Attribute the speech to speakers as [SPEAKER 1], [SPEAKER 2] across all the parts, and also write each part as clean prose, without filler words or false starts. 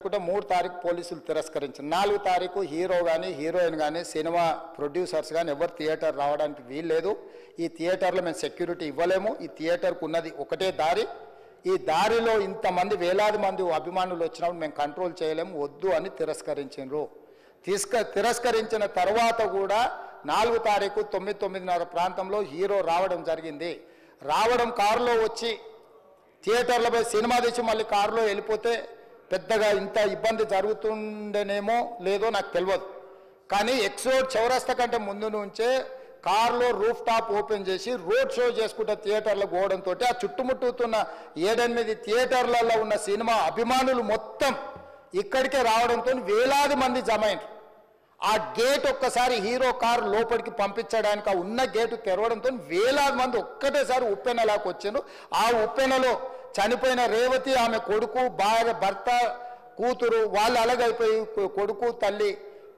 [SPEAKER 1] అనుకుంటే 3 తారీఖు పోలీసులు తిరస్కరించారు. 4 తారీఖు హీరో కానీ హీరోయిన్ కానీ సినిమా ప్రొడ్యూసర్స్ కానీ ఎవరు థియేటర్ రావడానికి వీల్లేదు. ఈ థియేటర్లో మేము సెక్యూరిటీ ఇవ్వలేము. ఈ థియేటర్కు ఉన్నది ఒకటే దారి. ఈ దారిలో ఇంతమంది వేలాది మంది అభిమానులు వచ్చినప్పుడు మేము కంట్రోల్ చేయలేము, వద్దు అని తిరస్కరించారు. తిరస్కరించిన తర్వాత కూడా 4 తారీఖు 9:30 ప్రాంతంలో హీరో రావడం జరిగింది. రావడం కారులో వచ్చి థియేటర్లో పోయి సినిమా తీసి మళ్ళీ కారులో వెళ్ళిపోతే పెద్దగా ఇంత ఇబ్బంది జరుగుతుండేనేమో లేదో నాకు తెలియదు. కానీ ఎక్సోడ్ చౌరస్తా కంటే ముందు నుంచే కారులో రూఫ్ టాప్ ఓపెన్ చేసి రోడ్ షో చేసుకుంటే థియేటర్లో పోవడంతో ఆ చుట్టుముట్టుతున్న 7-8 థియేటర్లలో ఉన్న సినిమా అభిమానులు మొత్తం ఇక్కడికే రావడంతో వేలాది మంది జమ అయినారు. ఆ గేట్ ఒక్కసారి హీరో కారు లోపలికి పంపించడానికి ఆ ఉన్న గేటు తెరవడంతో వేలాది మంది ఒక్కటేసారి ఉప్పెనలాకి వచ్చారు. ఆ ఉప్పెనలో చనిపోయిన రేవతి, ఆమె కొడుకు, భార్య, భర్త, కూతురు వాళ్ళు అలాగైపోయి కొడుకు తల్లి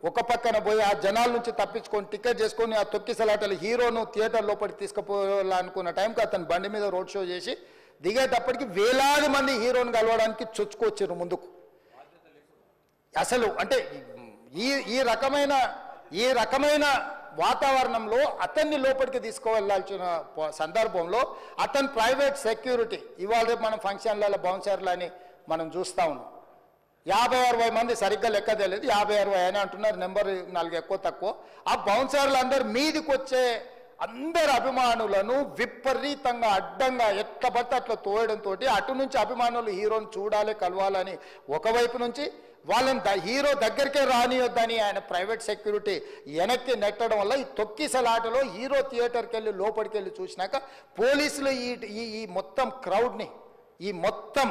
[SPEAKER 1] ఒక పక్కన పోయి ఆ జనాల నుంచి తప్పించుకొని టికెట్ చేసుకొని ఆ తొక్కిసలాటలు హీరోను థియేటర్ లోపలికి తీసుకుపోవాలనుకున్న టైంకి అతను బండి మీద రోడ్ షో చేసి దిగేటప్పటికి వేలాది మంది హీరోను కలవడానికి చొచ్చుకొచ్చారు ముందుకు. అసలు అంటే ఈ రకమైన వాతావరణంలో అతన్ని లోపలికి తీసుకువెళ్ళాల్సిన సందర్భంలో అతను ప్రైవేట్ సెక్యూరిటీ ఇవాళ రేపు మనం ఫంక్షన్లలో బౌన్సర్లు అని మనం చూస్తూ ఉన్నాం. 50-60 మంది సరిగ్గా లెక్క తెలియదు, 50-60 అని అంటున్నారు, నెంబర్ 4 ఎక్కువ తక్కువ. ఆ బౌన్సర్లు అందరు మీదికి వచ్చే అందరు అభిమానులను విపరీతంగా అడ్డంగా ఎట్లా పడితే అట్లా తోయడంతో అటు నుంచి అభిమానులు హీరోని చూడాలి, కలవాలని ఒకవైపు నుంచి వాళ్ళని హీరో దగ్గరికే రానియొద్దని ఆయన ప్రైవేట్ సెక్యూరిటీ వెనక్కి నెట్టడం వల్ల ఈ తొక్కిసలాటలో హీరో థియేటర్కి వెళ్ళి లోపలికి వెళ్ళి చూసినాక పోలీసులు ఈ మొత్తం క్రౌడ్ని ఈ మొత్తం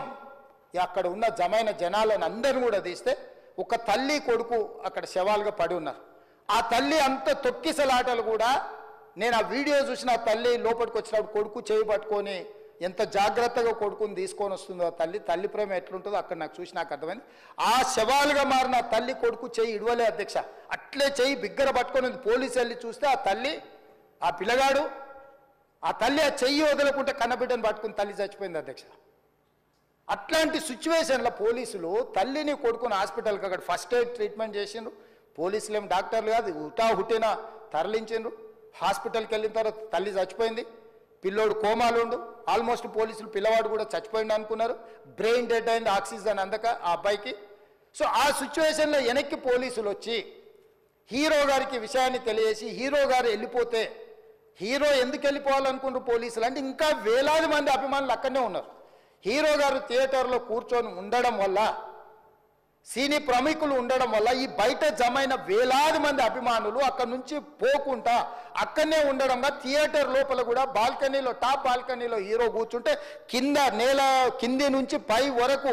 [SPEAKER 1] అక్కడ ఉన్న జమైన జనాలను అందరిని కూడా తీస్తే ఒక తల్లి కొడుకు అక్కడ శవాలుగా పడి ఉన్నారు. ఆ తల్లి అంత తొక్కిసలాటలు కూడా నేను ఆ వీడియో చూసిన ఆ తల్లి లోపలికి వచ్చినప్పుడు కొడుకు చేయి పట్టుకొని ఎంత జాగ్రత్తగా కొడుకుని తీసుకొని వస్తుందో ఆ తల్లి ప్రేమ ఎట్లుంటుందో అక్కడ నాకు చూసి నాకు అర్థమైంది. ఆ శవాలుగా మారిన తల్లి కొడుకు చెయ్యి ఇడవలే అధ్యక్ష, అట్లే చెయ్యి బిగ్గర పట్టుకొని పోలీసు వెళ్ళి చూస్తే ఆ తల్లి ఆ పిల్లగాడు ఆ తల్లి ఆ చెయ్యి వదలకుంటే కన్నబిడ్డను పట్టుకుని తల్లి చచ్చిపోయింది అధ్యక్ష. అట్లాంటి సిచ్యువేషన్లో పోలీసులు తల్లిని కొడుకుని హాస్పిటల్కి అక్కడ ఫస్ట్ ఎయిడ్ ట్రీట్మెంట్ చేసిండ్రు. పోలీసులు ఏం డాక్టర్లు కాదు, హుటాహుటిన తరలించిండ్రు. హాస్పిటల్కి వెళ్ళిన తర్వాత తల్లి చచ్చిపోయింది, పిల్లోడు కోమాలు ఉండు. ఆల్మోస్ట్ పోలీసులు పిల్లవాడు కూడా చచ్చిపోయింది అనుకున్నారు. బ్రెయిన్ డెడ్ అయింది, ఆక్సిజన్ అందక ఆ అబ్బాయికి. సో ఆ సిచ్యువేషన్లో వెనక్కి పోలీసులు వచ్చి హీరో గారికి విషయాన్ని తెలియజేసి హీరో గారు వెళ్ళిపోతే హీరో ఎందుకు వెళ్ళిపోవాలనుకున్నారు పోలీసులు అంటే ఇంకా వేలాది మంది అభిమానులు అక్కడనే ఉన్నారు. హీరో గారు థియేటర్లో కూర్చొని ఉండడం వల్ల సినీ ప్రముఖులు ఉండడం వల్ల ఈ బయట జమైన వేలాది మంది అభిమానులు అక్కడి నుంచి పోకుండా అక్కడనే ఉండడంగా థియేటర్ లోపల కూడా బాల్కనీలో టాప్ బాల్కనీలో హీరో కూర్చుంటే కింది నుంచి పై వరకు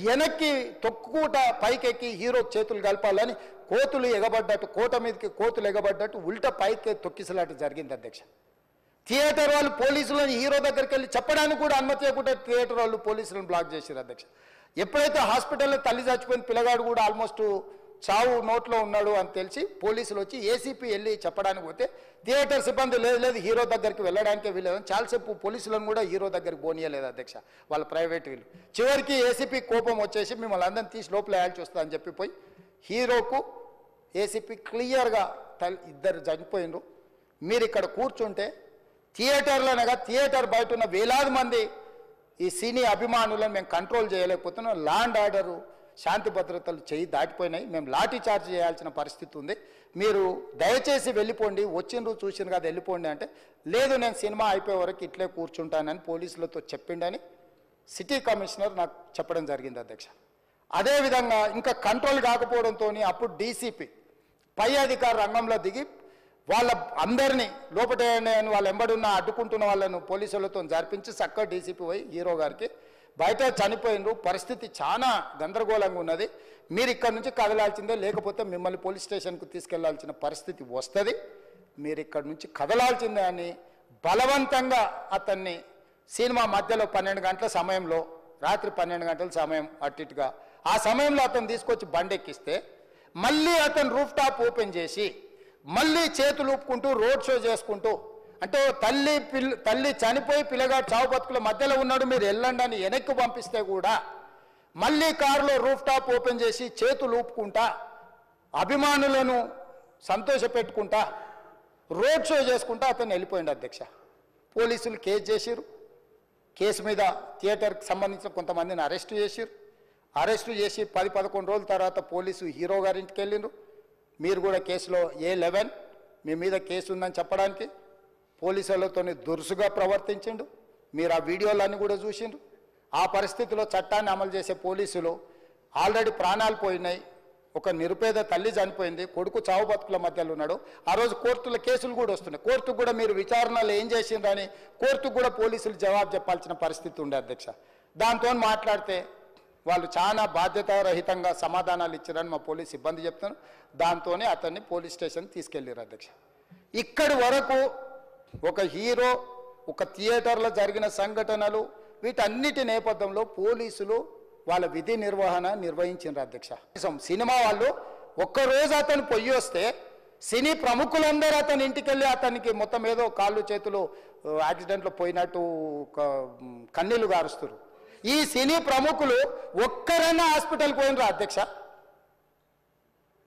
[SPEAKER 1] వెనక్కి తొక్కుట పైకెక్కి హీరో చేతులు కలపాలని కోతులు ఎగబడ్డట్టు కోట మీదకి కోతులు ఎగబడ్డట్టు ఉల్టా పైకి తొక్కిసలాట జరిగింది అధ్యక్ష. థియేటర్ వాళ్ళు పోలీసులను హీరో దగ్గరికి వెళ్ళి చెప్పడానికి కూడా అనుమతి ఇవ్వకుండా థియేటర్ వాళ్ళు పోలీసులను బ్లాక్ చేశారు అధ్యక్ష. ఎప్పుడైతే హాస్పిటల్లో తల్లి చచ్చిపోయిన పిల్లగాడు కూడా ఆల్మోస్ట్ చావు నోట్లో ఉన్నాడు అని తెలిసి పోలీసులు వచ్చి ఏసీపీ వెళ్ళి చెప్పడానికి పోతే థియేటర్ సిబ్బంది లేదు హీరో దగ్గరికి వెళ్ళడానికే వీలేదని చాలాసేపు పోలీసులను కూడా హీరో దగ్గరికి పోనీయలేదు అధ్యక్ష వాళ్ళ ప్రైవేట్ వీళ్ళు. చివరికి ఏసీపీ కోపం వచ్చేసి మిమ్మల్ని అందరిని తీసి లోపల వేయాల్సి వస్తా అని చెప్పిపోయి హీరోకు ఏసీపీ క్లియర్గా ఇద్దరు చనిపోయినరు, మీరు ఇక్కడ కూర్చుంటే థియేటర్లోనగా థియేటర్ బయట ఉన్న వేలాది మంది ఈ సినీ అభిమానులను మేము కంట్రోల్ చేయలేకపోతున్నాం, లా అండ్ ఆర్డరు శాంతి భద్రతలు చేయి దాటిపోయినాయి, మేము లాఠీ చార్జ్ చేయాల్సిన పరిస్థితి ఉంది, మీరు దయచేసి వెళ్ళిపోండి, వచ్చిండ్రు చూసిండ్రు కదా వెళ్ళిపోండి అంటే లేదు నేను సినిమా అయిపోయే వరకు ఇట్లే కూర్చుంటానని పోలీసులతో చెప్పిండని సిటీ కమిషనర్ నాకు చెప్పడం జరిగింది అధ్యక్ష. అదేవిధంగా ఇంకా కంట్రోల్ కాకపోవడంతో అప్పుడు డీసీపీ పై అధికార రంగంలో దిగి వాళ్ళ అందరినీ లోపల వాళ్ళు ఎంబడున్న అడ్డుకుంటున్న వాళ్ళను పోలీసులతో జరిపించి చక్కగా డీసీపీ పోయి హీరో గారికి బయట చనిపోయినరు, పరిస్థితి చాలా గందరగోళంగా ఉన్నది, మీరు ఇక్కడ నుంచి కదలాల్సిందే లేకపోతే మిమ్మల్ని పోలీస్ స్టేషన్కు తీసుకెళ్లాల్సిన పరిస్థితి వస్తుంది, మీరు ఇక్కడ నుంచి కదలాల్సిందే అని బలవంతంగా అతన్ని సినిమా మధ్యలో 12 గంటల సమయంలో రాత్రి 12 గంటల సమయం అట్టిట్టుగా ఆ సమయంలో అతను తీసుకొచ్చి బండెక్కిస్తే మళ్ళీ అతను రూఫ్ టాప్ ఓపెన్ చేసి మళ్ళీ చేతులు ఊపుకుంటూ రోడ్ షో చేసుకుంటూ అంటే తల్లి చనిపోయి పిల్లగాడు చావు బతుకుల మధ్యలో ఉన్నాడు మీరు వెళ్ళండి అని వెనక్కి పంపిస్తే కూడా మళ్ళీ కారులో రూఫ్ టాప్ ఓపెన్ చేసి చేతులు ఊపుకుంటా అభిమానులను సంతోషపెట్టుకుంటా రోడ్ షో చేసుకుంటా అతను వెళ్ళిపోయింది అధ్యక్ష. పోలీసులు కేసు చేసిరు. కేసు మీద థియేటర్కి సంబంధించిన కొంతమందిని అరెస్టు చేసిరు. అరెస్టు చేసి 10-11 రోజుల తర్వాత పోలీసు హీరో గారింటికి వెళ్ళిండ్రు. మీరు కూడా కేసులో A11 మీ మీద కేసు ఉందని చెప్పడానికి పోలీసులతో దురుసుగా ప్రవర్తించిండు. మీరు ఆ వీడియోలన్నీ కూడా చూసిండ్రు. ఆ పరిస్థితిలో చట్టాన్ని అమలు చేసే పోలీసులు ఆల్రెడీ ప్రాణాలు పోయినాయి. ఒక నిరుపేద తల్లి చనిపోయింది, కొడుకు చావు బతుకుల మధ్యలో ఉన్నాడు. ఆ రోజు కోర్టుల కేసులు కూడా వస్తున్నాయి. కోర్టుకు కూడా మీరు విచారణలో ఏం చేసిండ్రని కోర్టుకు కూడా పోలీసులు జవాబు చెప్పాల్సిన పరిస్థితి ఉండే అధ్యక్ష. దాంతో మాట్లాడితే వాళ్ళు చాలా బాధ్యతారహితంగా సమాధానాలు ఇచ్చారని మా పోలీస్ సిబ్బంది చెప్తున్నారు. దాంతోనే అతన్ని పోలీస్ స్టేషన్ తీసుకెళ్ళారు అధ్యక్ష. ఇక్కడి వరకు ఒక హీరో, ఒక థియేటర్లో జరిగిన సంఘటనలు, వీటన్నిటి నేపథ్యంలో పోలీసులు వాళ్ళ విధి నిర్వహణ నిర్వహించారు అధ్యక్ష. సినిమా వాళ్ళు ఒక్కరోజు అతను పొయ్యి వస్తే సినీ ప్రముఖులందరూ అతని ఇంటికి వెళ్ళి అతనికి మొత్తం ఏదో కాళ్ళు చేతులు యాక్సిడెంట్లో పోయినట్టు కన్నీళ్లు గారుస్తారు. ఈ సినీ ప్రముఖులు ఒక్కరైనా హాస్పిటల్కి పోయినరా అధ్యక్ష?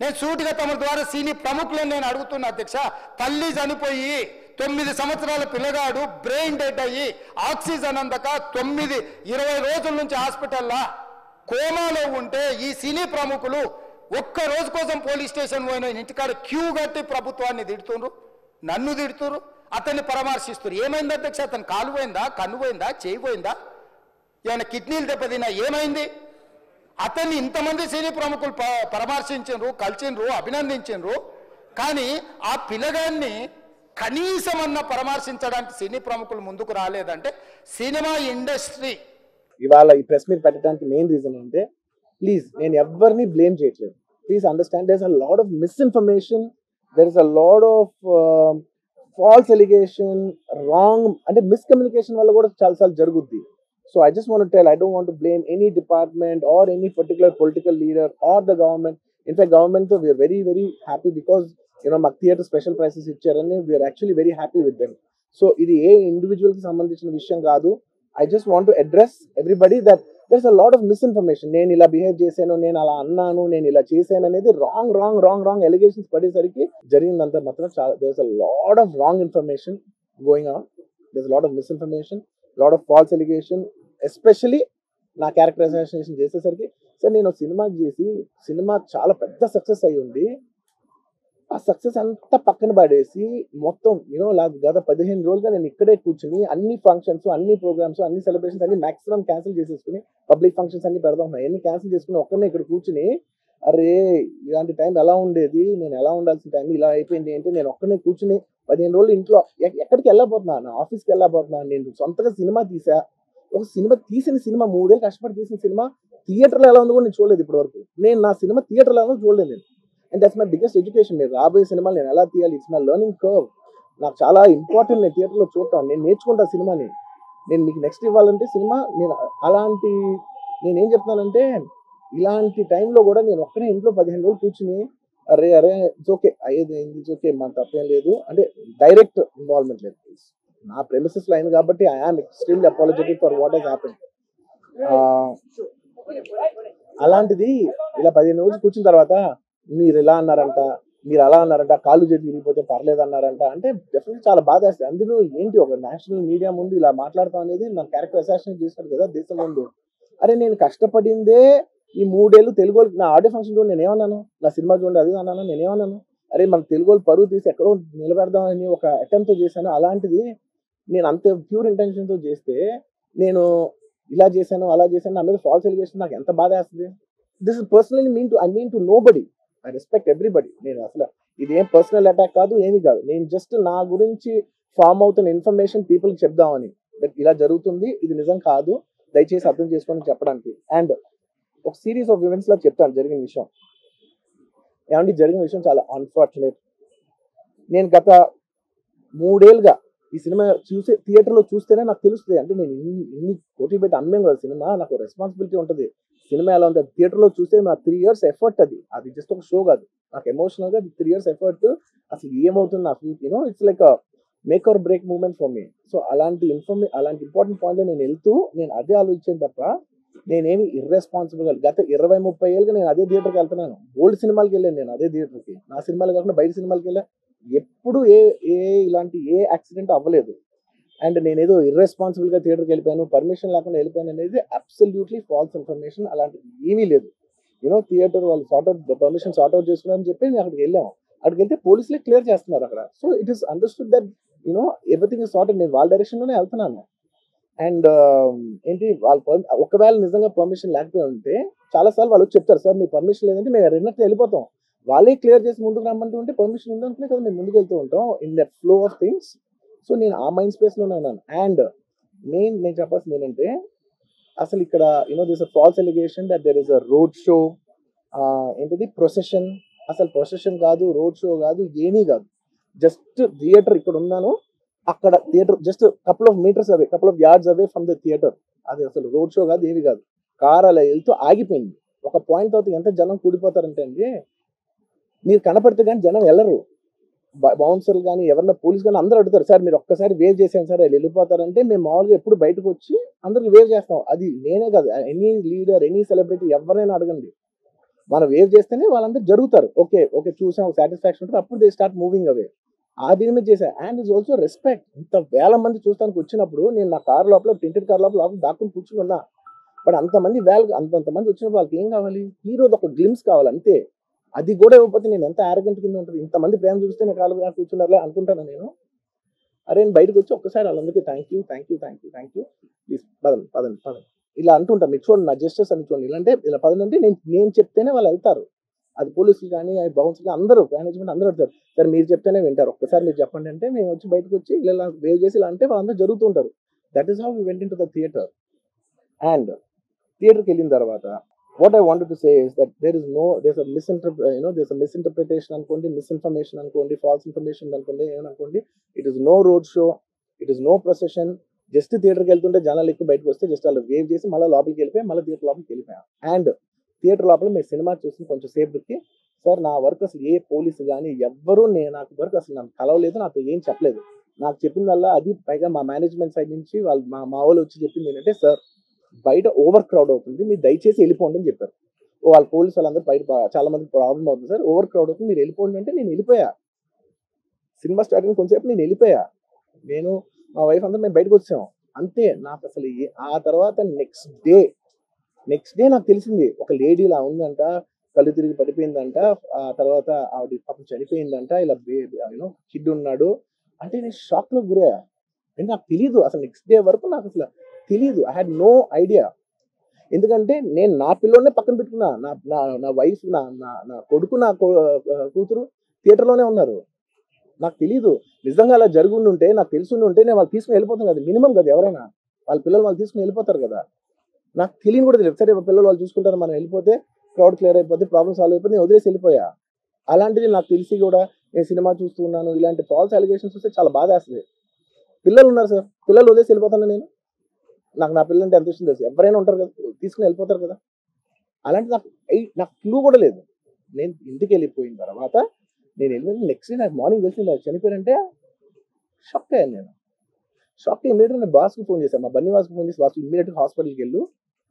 [SPEAKER 1] నేను సూటిగా తమ ద్వారా సినీ ప్రముఖులను నేను అడుగుతున్నా అధ్యక్ష. తల్లి చనిపోయి 9 సంవత్సరాల పిల్లగాడు బ్రెయిన్ డెడ్ అయ్యి ఆక్సిజన్ అందక 20 రోజుల నుంచి హాస్పిటల్లో కోమాలో ఉంటే ఈ సినీ ప్రముఖులు ఒక్క రోజు కోసం పోలీస్ స్టేషన్ పోయిన ఇంటికాడ క్యూ కట్టి ప్రభుత్వాన్ని తిడుతున్నారు, నన్ను తిడుతున్నారు, అతన్ని పరామర్శిస్తున్నారు. ఏమైంది అధ్యక్ష? అతను కాలు పోయిందా, కన్ను పోయిందా, చేయి పోయిందా, ఏమైనా కిడ్నీలు దెబ్బతిన్నా, ఏమైంది? అతన్ని ఇంతమంది సినీ ప్రముఖులు పరామర్శించారు, కలిసిండ్రు, అభినందించారు. కానీ ఆ పిల్లగాన్ని కనీసమన్న పరామర్శించడానికి సినీ ప్రముఖులు ముందుకు రాలేదంటే సినిమా ఇండస్ట్రీ
[SPEAKER 2] ఇవాళ ఈ ప్రెస్ మీట్ పెట్టడానికి మెయిన్ రీజన్ అంటే, ప్లీజ్ నేను ఎవరిని బ్లేమ్ చేయట్లేదు. Please understand, there is a lot of misinformation, there is a lot of false allegation, wrong అంటే మిస్కమ్యూనికేషన్ వల్ల కూడా చాలాసార్లు జరుగుద్ది. So I just want to tell, I don't want to blame any department or any particular political leader or the government. In fact, government, we are very, very happy because, మాకు theatre special prices ఇచ్చారని we are actually very happy with them. So ఇది ఏ individual కి సంబంధించిన విషయం కాదు. I just want to address everybody that there's a lot of misinformation. నేను ఇలా behave చేశాను, నేను అలా అన్నాను, నేను ఇలా చేశాను అనేది రాంగ్ ఎలిగేషన్స్ పడేసరికి జరిగిందంతా మాత్రం there's a lot of wrong information going on. There's a lot of misinformation, lot of false allegation, especially నా క్యారెక్టర్ అసాసినేషన్ చేసేసరికి. సార్ నేను సినిమా చేసి సినిమా చాలా పెద్ద సక్సెస్ అయ్యి ఉంది, ఆ సక్సెస్ అంతా పక్కన పడేసి మొత్తం గత 15 రోజులుగా నేను ఇక్కడే కూర్చుని అన్ని ఫంక్షన్స్, అన్ని ప్రోగ్రామ్స్, అన్ని సెలబ్రేషన్స్ అన్ని మాక్సిమం క్యాన్సిల్ చేసేసుకుని, పబ్లిక్ ఫంక్షన్స్ అన్ని పెడదాం అన్ని క్యాన్సిల్ చేసుకుని ఒక్కనే ఇక్కడ కూర్చుని, అరే ఇలాంటి టైం ఎలా ఉండేది, నేను ఎలా ఉండాల్సిన టైం ఇలా అయిపోయింది అంటే నేను ఒక్కనే కూర్చుని 15 రోజులు ఇంట్లో ఎక్కడికి వెళ్ళబోతున్నా, నా ఆఫీస్కి వెళ్ళబోతున్నా. నేను సొంతగా సినిమా తీసా, ఒక సినిమా తీసిన సినిమా 3 ఏళ్ళు కష్టపడి తీసిన సినిమా థియేటర్లో ఎలా ఉందో కూడా నేను చూడలేదు ఇప్పటి వరకు. నేను నా సినిమా థియేటర్లో ఎలా చూడలేదు నేను. And that's my biggest education. నేను రాబోయే సినిమాలు నేను ఎలా తీయాలి, ఇట్స్ మై లెర్నింగ్ కర్వ్. నాకు చాలా ఇంపార్టెంట్ నేను థియేటర్లో చూడటం, నేను నేర్చుకుంటా సినిమాని. నేను మీకు నెక్స్ట్ ఇవ్వాలంటే సినిమా నేను అలాంటి నేనేం చెప్తున్నానంటే, ఇలాంటి టైంలో కూడా నేను ఒక్కనే ఇంట్లో 15 రోజులు కూర్చుని అరే ఇట్స్ ఓకే అయ్యేది ఇట్స్ ఓకే మన తప్పేం లేదు అంటే డైరెక్ట్ ఇన్వాల్వ్మెంట్ లేదు. నా ప్రెమిసెస్ లో అయింది కాబట్టి I am extremely apologetic for what has happened. అలాంటిది ఇలా 15 రోజులు కూర్చున్న తర్వాత మీరు ఇలా అన్నారంట, మీరు అలా అన్నారంట, కాళ్ళు చేతి విరిగిపోతే పర్లేదు అన్నారంట అంటే డెఫినెట్లీ చాలా బాధ వేస్తుంది. అందులో ఏంటి ఒక నేషనల్ మీడియా ముందు ఇలా మాట్లాడతాం అనేది నా క్యారెక్టర్ అసాసినేట్ చేసినాడు కదా దేశం ముందు. అరే నేను కష్టపడిందే ఈ 3 ఏళ్ళు తెలుగు వాళ్ళకి. నా ఆడియో ఫంక్షన్ చూడండి నేను ఏమన్నాను, నా సినిమా చూడండి అది అన్నాను, నేనేమన్నాను, అరే మన తెలుగు వాళ్ళు పరువు తీసి ఎక్కడో నిలబెడదామని ఒక అటెంప్ట్తో చేశాను. అలాంటిది నేను అంత ప్యూర్ ఇంటెన్షన్తో చేస్తే నేను ఇలా చేశాను అలా చేశాను, నా మీద ఫాల్స్ ఎలిగేషన్ నాకు ఎంత బాధ వేస్తుంది. This is personally I mean to nobody, I respect everybody. నేను అసలు ఇదేం పర్సనల్ అటాక్ కాదు, ఏమీ కాదు. నేను జస్ట్ నా గురించి ఫామ్ అవుతున్న ఇన్ఫర్మేషన్ పీపుల్కి చెప్దామని, ఇలా జరుగుతుంది ఇది నిజం కాదు దయచేసి అర్థం చేసుకోండి చెప్పడానికి. అండ్ ఒక సిరీస్ ఆఫ్ ఈవెంట్స్ లా చెప్తాను జరిగిన విషయం. ఏమంటే జరిగిన విషయం చాలా అన్ఫార్చునేట్. నేను గత 3 ఏళ్ళుగా ఈ సినిమా థియేటర్లో చూస్తేనే నాకు తెలుస్తుంది. అంటే నేను ఇన్ని కోట్లు పెట్టి అమ్మేం కదా సినిమా, నాకు రెస్పాన్సిబిలిటీ ఉంటుంది. సినిమా ఎలా ఉంది థియేటర్లో చూస్తే నా 3 years ఎఫర్ట్, అది జస్ట్ ఒక షో కాదు, నాకు ఎమోషనల్గా 3 years ఎఫర్ట్. అసలు ఏమవుతుంది నాకు it's like make or break moment for me. So అలాంటి ఇంపార్టెంట్ పాయింట్లో నేను వెళ్తూ నేను అదే ఆలోచించాను తప్ప నేనేమి ఇర్రెస్పాన్సిబుల్గా గత 20-30 ఏళ్ళుగా నేను అదే థియేటర్కి వెళ్తున్నాను. ఓల్డ్ సినిమాలకి వెళ్ళాను నేను అదే థియేటర్కి. నా సినిమాలు కాకుండా బయట సినిమాలకి వెళ్ళా. ఎప్పుడు ఇలాంటి యాక్సిడెంట్ అవ్వలేదు. అండ్ నేనేదో ఇర్రెస్పాన్సిబుల్గా థియేటర్కి వెళ్ళిపోయాను, పర్మిషన్ లేకుండా వెళ్ళిపోయాను అనేది అబ్సల్యూట్లీ ఫాల్స్ ఇన్ఫర్మేషన్. అలాంటిది ఏమీ లేదు. థియేటర్ వాళ్ళు పర్మిషన్ సార్ట్ అవుట్ చేసుకున్నారని చెప్పి నేను అక్కడికి వెళ్ళాము. అక్కడికి వెళ్తే పోలీసులే క్లియర్ చేస్తున్నారు అక్కడ. So it is understood that everything is sorted. నేను వాళ్ళ డైరెక్షన్లోనే వెళ్తున్నాను. అండ్ ఏంటి ఒకవేళ నిజంగా పర్మిషన్ లేకపోయి ఉంటే చాలాసార్లు వాళ్ళు చెప్తారు, సార్ మీ పర్మిషన్ లేదంటే మేము రెండట్లు వెళ్ళిపోతాం. వాళ్ళే క్లియర్ చేసి ముందుకు రమ్మంటూ ఉంటే పర్మిషన్ ఉందనుకునే కదా మేము ముందుకు వెళ్తూ ఉంటాం in that flow of things. So నేను ఆ మైండ్ స్పేస్లోనే ఉన్నాను. అండ్ నేను చెప్పాల్సింది ఏంటంటే అసలు ఇక్కడ this false allegation that there is a road show, ఏంటిది ప్రొసెషన్. అసలు ప్రొసెషన్ కాదు, రోడ్ షో కాదు, ఏమీ కాదు. జస్ట్ థియేటర్ ఇక్కడ ఉన్నాను, అక్కడ theatre just couple of metres away, couple of yards away from the theatre. అది అసలు రోడ్ షో కాదు, ఏమి కాదు. కార్ అలా వెళ్తూ ఆగిపోయింది. ఒక పాయింట్ అవుతుంది ఎంత జనం కూడిపోతారంటే అండి, మీరు కనపడితే కానీ జనం వెళ్ళరు. బౌన్సర్లు కానీ ఎవరన్నా పోలీస్ కానీ అందరూ అడుగుతారు, సార్ మీరు ఒక్కసారి వేవ్ చేసాను సార్ వాళ్ళు వెళ్ళిపోతారంటే మేము మామూలుగా ఎప్పుడు బయటకు వచ్చి అందరికి వేవ్ చేస్తాం. అది నేనే కాదు, ఎనీ లీడర్ ఎనీ సెలబ్రిటీ ఎవరైనా అడగండి, మనం వేవ్ చేస్తేనే వాళ్ళందరూ జరుగుతారు. ఓకే ఓకే చూసాం సాటిస్ఫాక్షన్ ఉంటుంది, అప్పుడు దే స్టార్ట్ మూవింగ్ అవే. ఆ దీని మీద చేశాను. And is also respect. ఇంత వేల మంది చూస్తానికి వచ్చినప్పుడు నేను నా కార్ లోపల టెంటెడ్ కార్ లోపల దాక్కుని కూర్చుని ఉన్నా. బట్ అంతమంది అంతమంది వచ్చినప్పుడు వాళ్ళకి ఏం కావాలి, హీరోది ఒక గ్లిమ్స్ కావాలి అంతే. అది కూడా ఇవ్వకపోతే నేను ఎంత ఆరోగ్యంట్ కింద ఉంటుంది. ఇంతమంది ప్రేమ చూస్తే నేను కాలు కూర్చున్నారులే అనుకుంటాను నేను. అరే నేను బయటకు వచ్చి ఒక్కసారి వాళ్ళందరికీ థ్యాంక్ యూ ప్లీజ్ పదండి పదండి పదండి ఇలా అంటుంటాను. మీరు చూడండి నా జస్టిస్ అని చూడండి. ఇలాంటే ఇలా పదండి అంటే నేను చెప్తేనే వాళ్ళు వెళ్తారు. అది పోలీసులు కానీ బౌన్సర్లు అందరూ మేనేజ్మెంట్ అందరూ వెళ్తారు. సరే మీరు చెప్తేనే వింటారు, ఒక్కసారి మీరు చెప్పండి అంటే మేము వచ్చి బయటకు వచ్చి ఇలా వేవ్ చేసి ఇలా అంటే వాళ్ళందరూ జరుగుతూ ఉంటారు. That is how we went into the theatre. And థియేటర్కి వెళ్ళిన తర్వాత what I wanted to say is that there's a misinterpretation అనుకోండి, misinformation అనుకోండి, false information అనుకోండి, ఏమనుకోండి, it is no road show, it is no procession. Just థియేటర్కి వెళ్తుంటే జనాలు ఎక్కువ బయటకు వస్తే జస్ట్ వాళ్ళు వేవ్ చేసి మళ్ళీ లోపలికి వెళ్ళిపోయి మళ్ళీ థియేటర్ లోపలికి వెళ్ళిపోయాం. అండ్ థియేటర్ లోపల మీరు సినిమా చూసి కొంచెం సేపటికి సార్ నా వర్క్ అసలు ఏ పోలీసు కానీ ఎవ్వరూ నాకు వర్క్ అసలు నాకు కలవలేదు, నాతో ఏం చెప్పలేదు. నాకు చెప్పిందల్లా అది పైగా మా మేనేజ్మెంట్ సైడ్ నుంచి వాళ్ళు మా వాళ్ళు వచ్చి చెప్పింది ఏంటంటే, సార్ బయట ఓవర్ క్రౌడ్ అవుతుంది, మీరు దయచేసి వెళ్ళిపోండి అని చెప్పారు. వాళ్ళ పోలీసు వాళ్ళందరూ బయట చాలా మందికి ప్రాబ్లం అవుతుంది సార్, ఓవర్ క్రౌడ్ అవుతుంది మీరు వెళ్ళిపోండి అంటే నేను వెళ్ళిపోయా. సినిమా స్టార్టింగ్ కొంచెంసేపు నేను వెళ్ళిపోయా. నేను మా వైఫ్ అందరూ మేము బయటకు వచ్చాం అంతే. నాకు అసలు ఆ తర్వాత నెక్స్ట్ డే నాకు తెలిసింది ఒక లేడీ ఇలా ఉందంట, కళ్ళు తిరిగి పడిపోయిందంట, ఆ తర్వాత ఆవిడ పాపం చనిపోయిందంట, ఇలా కిడ్ ఉన్నాడు అంటే నేను షాక్ లో గురయ్యా. అంటే నాకు తెలియదు అసలు, నెక్స్ట్ డే వరకు నాకు అసలు తెలియదు. I had no idea. ఎందుకంటే నేను నా పిల్లోనే పక్కన పెట్టుకున్నా, నా వైఫ్ నా కొడుకు నా కూతురు థియేటర్లోనే ఉన్నారు. నాకు తెలీదు. నిజంగా అలా జరుగుండి ఉంటే నాకు తెలుసుండి ఉంటే నేను వాళ్ళు తీసుకుని వెళ్ళిపోతాను కదా, మినిమం కదా, ఎవరైనా వాళ్ళ పిల్లలు వాళ్ళు తీసుకుని వెళ్ళిపోతారు కదా. నాకు తెలియని కూడా తెలియదు. సరే పిల్లలు వాళ్ళు చూసుకుంటారు, మనం వెళ్ళిపోతే క్రౌడ్ క్లియర్ అయిపోతే ప్రాబ్లమ్ సాల్వ్ అయిపోతే నేను వదిలేసి వెళ్ళిపోయా. అలాంటిది నాకు తెలిసి కూడా నేను సినిమా చూస్తున్నాను, ఇలాంటి ఫాల్స్ అలిగేషన్స్ వస్తే చాలా బాధ వేస్తుంది. పిల్లలు ఉన్నారు సార్, పిల్లలు వదిలేసి వెళ్ళిపోతాను నేను. నాకు నా పిల్లలు అంటే ఎంత ఇష్టం తెలుసు, ఎవరైనా ఉంటారు కదా తీసుకుని వెళ్ళిపోతారు కదా. అలాంటి నాకు క్లూ కూడా లేదు. నేను ఇంటికి వెళ్ళిపోయిన తర్వాత నేను వెళ్ళిన నెక్స్ట్ డే నాకు మార్నింగ్ తెలిసి నాకు చనిపోయారంటే షాక్ అయ్యాను నేను. షాక్ ఇమీడియట్గా నేను బాస్కి ఫోన్ చేశాను, మా బన్నీవాస్కి ఫోన్ చేసి బాస్ ఇమీడియట్గా హాస్పిటల్కి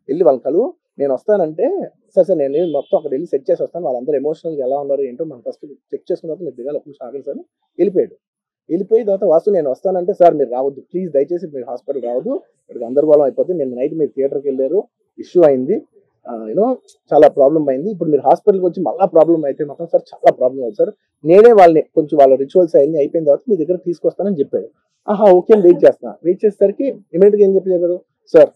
[SPEAKER 2] వెళ్ళి వాళ్ళ కలు నేను వస్తానంటే సార్ నేను మొత్తం అక్కడ వెళ్ళి సెట్ చేసి వస్తాను, వాళ్ళందరూ ఎమోషనల్గా ఎలా ఉన్నారు ఏంటో మనం ఫస్ట్ చెక్ చేసుకున్న తర్వాత మీరు దిగాలి అప్పుడు ఆగండి సార్. వెళ్ళిపోయి తర్వాత వాసు నేను వస్తానంటే సార్ మీరు రావద్దు ప్లీజ్, దయచేసి మీరు హాస్పిటల్ రావద్దు, ఇక్కడ గందరగోళం అయిపోతుంది, నేను నైట్ మీరు థియేటర్కి వెళ్ళారు, ఇష్యూ అయింది, చాలా ప్రాబ్లం అయింది, ఇప్పుడు మీరు హాస్పిటల్కి వచ్చి మళ్ళీ ప్రాబ్లం అయితే మాత్రం సార్ చాలా ప్రాబ్లం అవుతుంది సార్, నేనే వాళ్ళని కొంచెం వాళ్ళ రిచువల్స్ అన్ని అయిపోయిన తర్వాత మీ దగ్గర తీసుకొస్తానని చెప్పాడు. ఓకే అని వెయిట్ చేసేసరికి ఇమీడియట్గా ఏం చెప్పారు, సార్